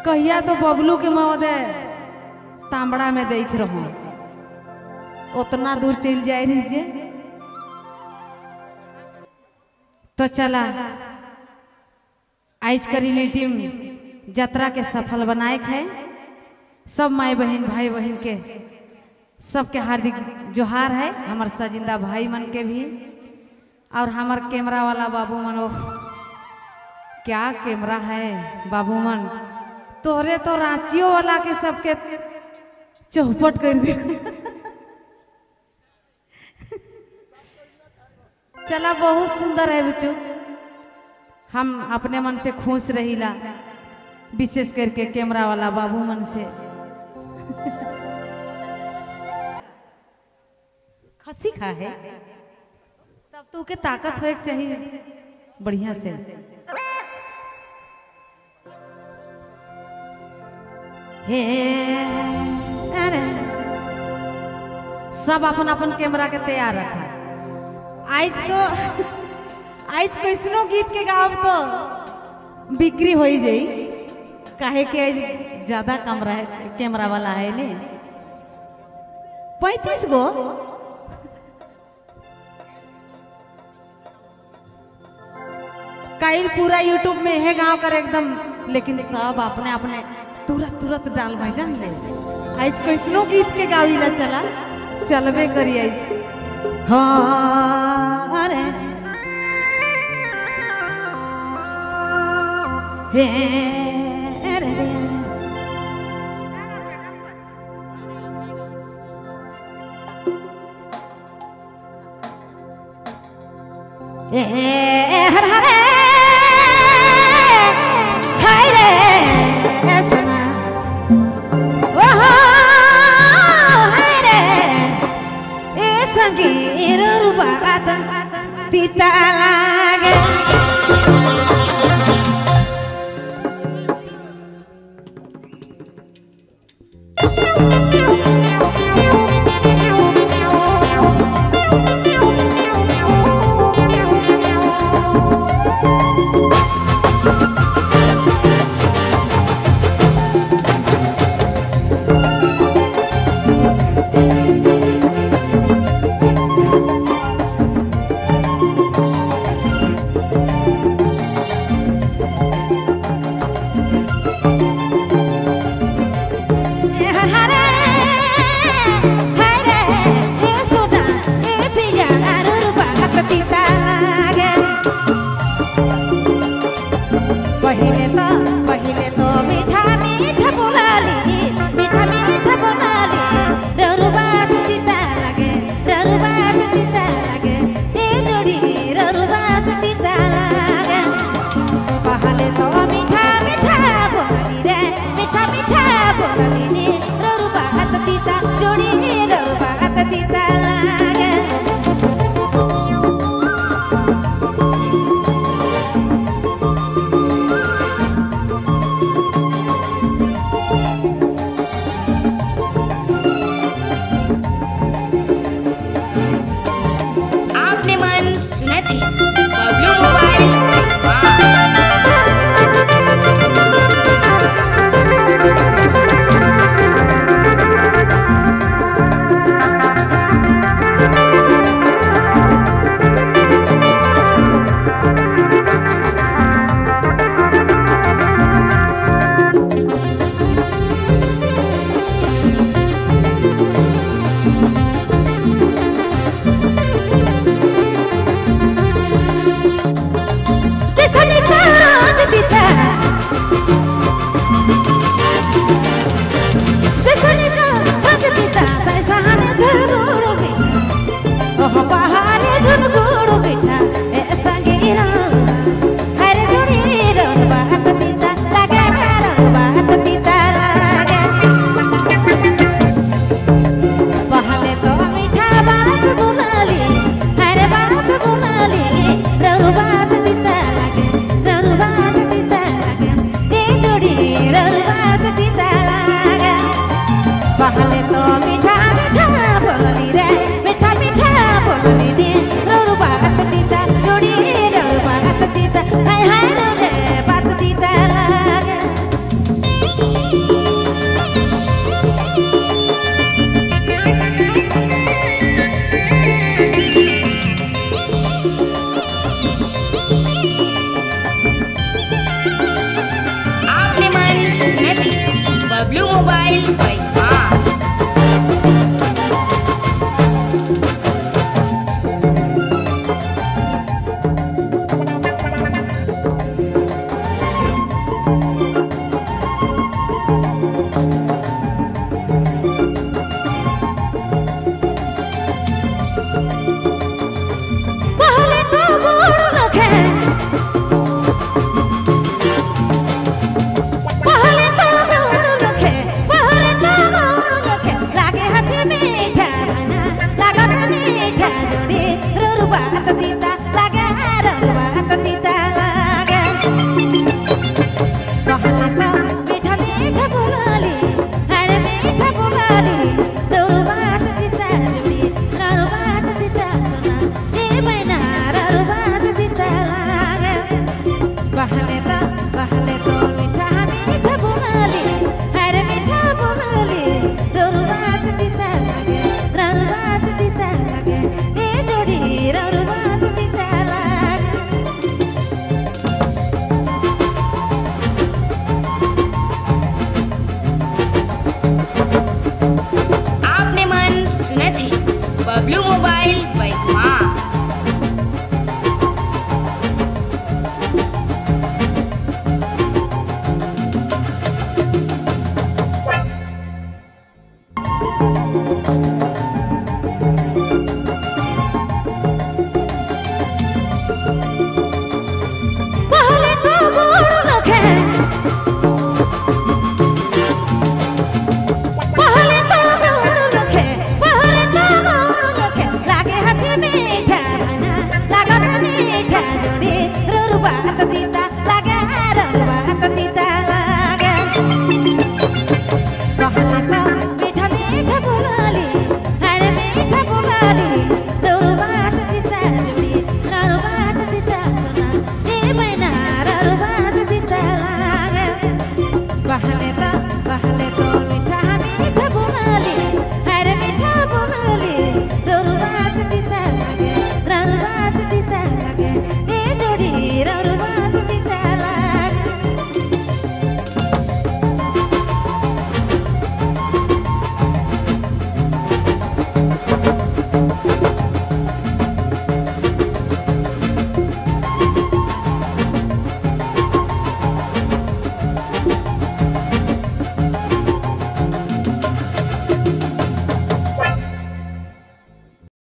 कहिया तो बबलू के मौदे तांबड़ा में देख रहो उतना दूर चल जाए रही जे। तो चला आज का रिलेटिव यात्रा के सफल बनाए है। सब माई बहन भाई बहन के सबके हार्दिक जोहार है। हमार सजिंदा भाई मन के भी और हमार कैमरा वाला बाबू मन। क्या कैमरा है बाबू मन, तोहरे तो रांचियों वाला के सबके चौपट कर दे। चला बहुत सुंदर है बच्चों, हम अपने मन से खुश रहीला, विशेष करके कैमरा वाला बाबू मन से। खसी खा है तब तो के ताकत होए चाहिए बढ़िया से। हे अरे सब अपन अपन कैमरा के तैयार रखा। आज कैसनो गीत के गाँव तो बिक्री हो जाई, काहे के आज ज्यादा कैमरा वाला है ने 35 गो। कल पूरा यूट्यूब में है गांव कर एकदम, लेकिन सब अपने अपने तुरंत डाल भाई जान ले। आज कैसनो गीत के गावी ला चला चलबे करी आज। हाँ अरे हे अरे हर हरे हाय रे ऐसा हाय रे ए संगीर रूबात तीता लागे। पहिले तो मीठा मीठा बोलाली, मीठा मीठा बोलाली, ररुबात तीता लागे, ररुबात तीता लागे, ए जोड़ी ररुबात तीता लागे। पहले तो मीठा मीठा बोलाली रे, मीठा मीठा बोलाली रे, ररुबात तीता जोड़ी ररुबात तीता लागे। Blue Mobile by